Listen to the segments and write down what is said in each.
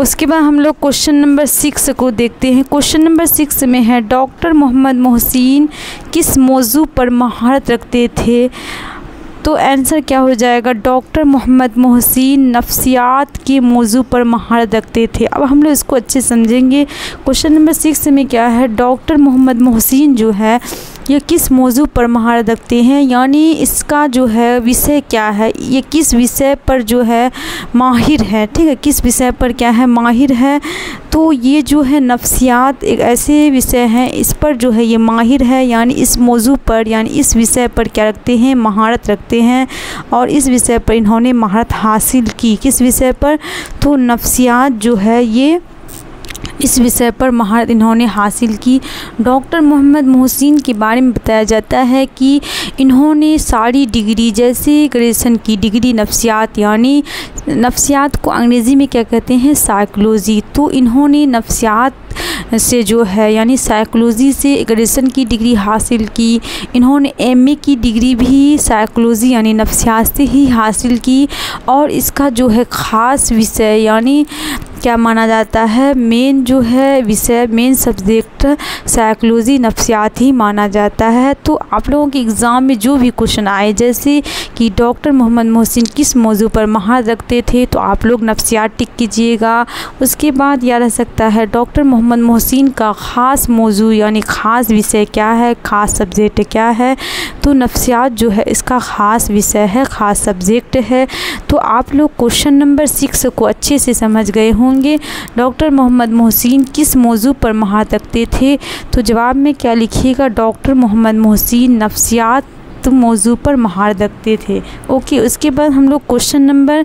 उसके बाद हम लोग क्वेश्चन नंबर 6 को देखते हैं। क्वेश्चन नंबर 6 में है डॉक्टर मोहम्मद मोहसिन किस मौजू पर महारत रखते थे। तो आंसर क्या हो जाएगा, डॉक्टर मोहम्मद मोहसिन नफ्सियात के मौजू पर महारत रखते थे। अब हम लोग इसको अच्छे समझेंगे। क्वेश्चन नंबर 6 में क्या है, डॉक्टर मोहम्मद मोहसिन जो है ये किस मौजू पर महारत रखते हैं, यानी इसका जो है विषय क्या है, ये किस विषय पर जो है माहिर है। ठीक है, किस विषय पर क्या है, माहिर है। तो ये जो है नफ्सियात एक ऐसे विषय हैं, इस पर जो है ये माहिर है, यानी इस मौजू पर यानी इस विषय पर क्या रखते हैं, महारत रखते हैं। और इस विषय पर इन्होंने महारत हासिल की। किस विषय पर, तो नफ्सियात जो है ये इस विषय पर महारत इन्होंने हासिल की। डॉक्टर मोहम्मद मोहसिन के बारे में बताया जाता है कि इन्होंने सारी डिग्री, जैसे ग्रेजुएशन की डिग्री नफ्सियात, यानी नफ्सियात को अंग्रेज़ी में क्या कहते हैं, साइकोलॉजी। तो इन्होंने नफ्सियात से जो है यानी साइकोलॉजी से ग्रेजुएशन की डिग्री हासिल की। इन्होंने एमए की डिग्री भी साइकोलॉजी यानी नफ्सियात से ही हासिल की। और इसका जो है ख़ास विषय यानी क्या माना जाता है, मेन जो है विषय, मेन सब्जेक्ट साइकोलॉजी नफ्सियात ही माना जाता है। तो आप लोगों के एग्ज़ाम में जो भी क्वेश्चन आए, जैसे कि डॉक्टर मोहम्मद मोहसिन किस मौजू पर महारत रखते थे, तो आप लोग नफ्सियात टिक कीजिएगा। उसके बाद यह रह सकता है डॉक्टर मोहम्मद मोहसिन का ख़ास मौजू यानी ख़ास विषय क्या है, ख़ास सब्जेक्ट क्या है। तो नफ्सियात जो है इसका ख़ास विषय है, ख़ास सब्जेक्ट है। तो आप लोग क्वेश्चन नंबर 6 को अच्छे से समझ गए होंगे। डॉक्टर मोहम्मद मोहसिन किस मौजू पर महारत रखते थे, तो जवाब में क्या लिखिएगा, डॉक्टर मोहम्मद मोहसिन नफ्सियात मौजू पर महारत रखते थे। ओके, उसके बाद हम लोग क्वेश्चन नंबर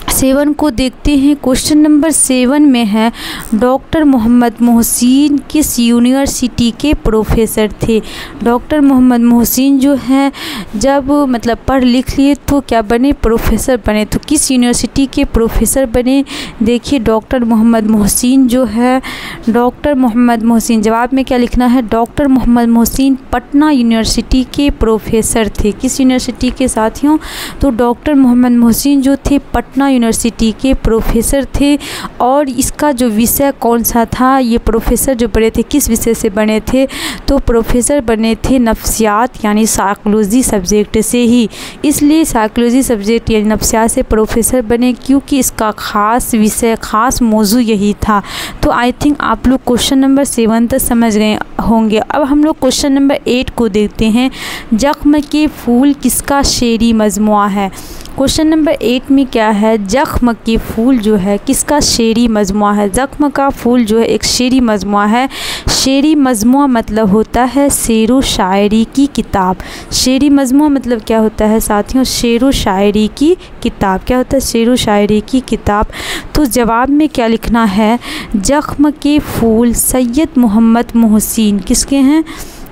7 को देखते हैं। क्वेश्चन नंबर 7 में है डॉक्टर मोहम्मद मोहसिन किस यूनिवर्सिटी के प्रोफेसर थे। डॉक्टर मोहम्मद मोहसिन जो है जब मतलब पढ़ लिख लिए तो क्या बने, प्रोफेसर बने। तो किस यूनिवर्सिटी के प्रोफेसर बने, देखिए डॉक्टर मोहम्मद मोहसिन जो है, डॉक्टर मोहम्मद मोहसिन जवाब में क्या लिखना है, डॉक्टर मोहम्मद मोहसिन पटना यूनिवर्सिटी के प्रोफेसर थे। किस यूनिवर्सिटी के साथियों, तो डॉक्टर मोहम्मद मोहसिन जो थे पटना यूनिवर्सिटी के प्रोफेसर थे। और इसका जो विषय कौन सा था, ये प्रोफेसर जो बने थे किस विषय से बने थे, तो प्रोफेसर बने थे नफ्सियात यानी साइकोलॉजी सब्जेक्ट से ही। इसलिए साइकोलॉजी सब्जेक्ट यानी नफ्सियात से प्रोफेसर बने क्योंकि इसका ख़ास विषय, ख़ास मौजू यही था। तो आई थिंक आप लोग क्वेश्चन नंबर 7 तक समझ गए होंगे। अब हम लोग क्वेश्चन नंबर 8 को देखते हैं। जख्म के फूल किसका शेरी मजमुआ है। क्वेश्चन नंबर 8 में क्या है, जख्म के फूल जो है किसका शेरी मजमुआ है। जख्म का फूल जो है एक शेरी मजमुआ है। शेरी मजमुआ मतलब होता है शेर व शायरी की किताब। शेरी मजमुआ मतलब क्या होता है साथियों, शेर व शायरी की किताब। क्या होता है, शेर व शायरी की किताब। तो जवाब में क्या लिखना है, जख्म के फूल सैयद मोहम्मद मोहसिन किसके हैं,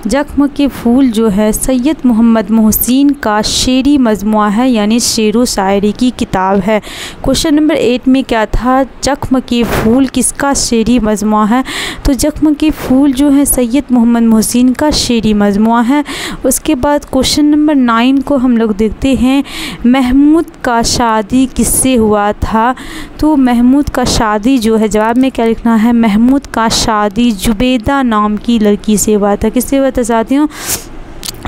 जख्म के फूल जो है सैयद मोहम्मद मोहसिन का शेरी मजमुआ है यानी शेर व शायरी की किताब है। क्वेश्चन नंबर 8 में क्या था, जख्म के फूल किसका शेरी मजमुआ है। तो जख्म के फूल जो है सैयद मोहम्मद मोहसिन का शेरी मजमुआ है। उसके बाद क्वेश्चन नंबर 9 को हम लोग देखते हैं। महमूद का शादी किससे हुआ था। तो महमूद का शादी जो है जवाब में क्या लिखना है, महमूद का शादी जुबैदा नाम की लड़की से हुआ था। किससे हुआ था साथियों,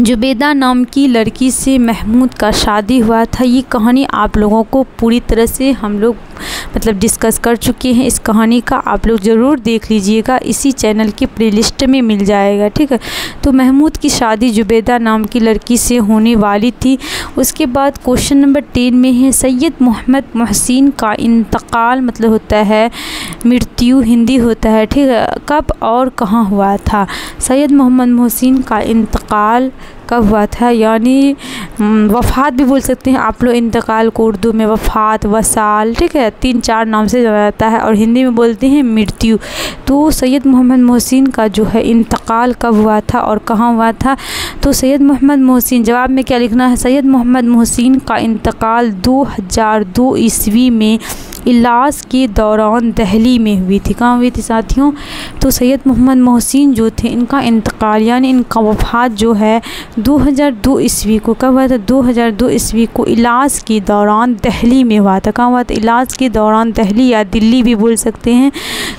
जुबैदा नाम की लड़की से महमूद का शादी हुआ था। ये कहानी आप लोगों को पूरी तरह से हम लोग मतलब डिस्कस कर चुके हैं। इस कहानी का आप लोग ज़रूर देख लीजिएगा, इसी चैनल की प्लेलिस्ट में मिल जाएगा। ठीक है, तो महमूद की शादी जुबैदा नाम की लड़की से होने वाली थी। उसके बाद क्वेश्चन नंबर 10 में है सैयद मोहम्मद मोहसिन का इंतकाल मतलब होता है मृत्यु, हिंदी होता है। ठीक है, कब और कहाँ हुआ था। सैयद मोहम्मद मोहसिन का इंतकाल कब हुआ था, यानी वफ़ात भी बोल सकते हैं आप लोग इंतकाल को उर्दू में वफ़ात, वसाल, ठीक है, 3-4 नाम से जाना जाता है और हिंदी में बोलते हैं मृत्यु। तो सैयद मोहम्मद मोहसिन का जो है इंतकाल कब हुआ था और कहाँ हुआ था। तो सैयद मोहम्मद मोहसिन जवाब में क्या लिखना है, सैयद मोहम्मद मोहसिन का इंतकाल 2002 ईस्वी में इलाज के दौरान दिल्ली में हुई थी। कहाँ हुई थी साथियों? तो सैयद मोहम्मद मोहसिन जो थे, इनका इंतकाल यानी इनका वफ़ात जो है 2002 ईस्वी को, कब हुआ था? 2002 ईस्वी को इलाज के दौरान दिल्ली में हुआ था। कहाँ हुआ था? इलाज के दौरान दिल्ली या दिल्ली भी बोल सकते हैं।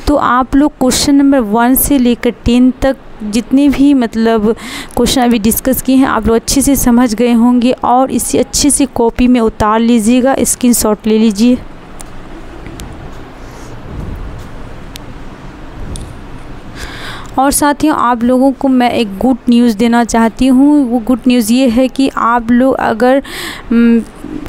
तो आप लोग क्वेश्चन नंबर 1 से लेकर 10 तक जितने भी मतलब क्वेश्चन अभी डिस्कस किए हैं आप लोग अच्छे से समझ गए होंगे, और इसे अच्छे से कॉपी में उतार लीजिएगा, स्क्रीनशॉट ले लीजिए। और साथियों आप लोगों को मैं एक गुड न्यूज़ देना चाहती हूँ। वो गुड न्यूज़ ये है कि आप लोग अगर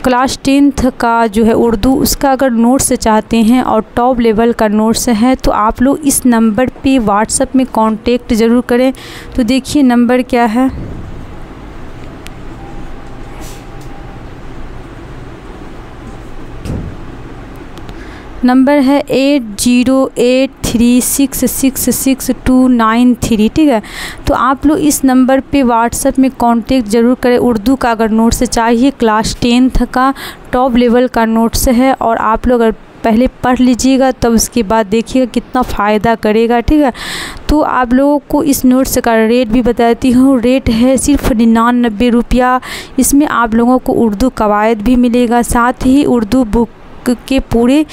क्लास 10th का जो है उर्दू, उसका अगर नोट्स चाहते हैं और टॉप लेवल का नोट्स है तो आप लोग इस नंबर पे व्हाट्सएप में कांटेक्ट ज़रूर करें। तो देखिए नंबर क्या है, नंबर है 8083666293, ठीक है। तो आप लोग इस नंबर पे व्हाट्सएप में कांटेक्ट ज़रूर करें। उर्दू का अगर नोट्स चाहिए, क्लास 10th का टॉप लेवल का नोट्स है, और आप लोग अगर पहले पढ़ लीजिएगा तब उसके बाद देखिएगा कितना फ़ायदा करेगा, ठीक है। तो आप लोगों को इस नोट्स का रेट भी बताती हूँ। रेट है सिर्फ 99 रुपया। इसमें आप लोगों को उर्दू कवायद भी मिलेगा, साथ ही उर्दू बुक के पूरे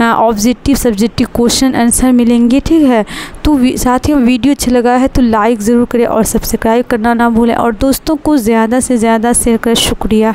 ऑब्जेक्टिव सब्जेक्टिव क्वेश्चन आंसर मिलेंगे, ठीक है। तो साथियों वीडियो अच्छा लगा है तो लाइक ज़रूर करें और सब्सक्राइब करना ना भूलें, और दोस्तों को ज़्यादा से ज़्यादा शेयर करें। शुक्रिया।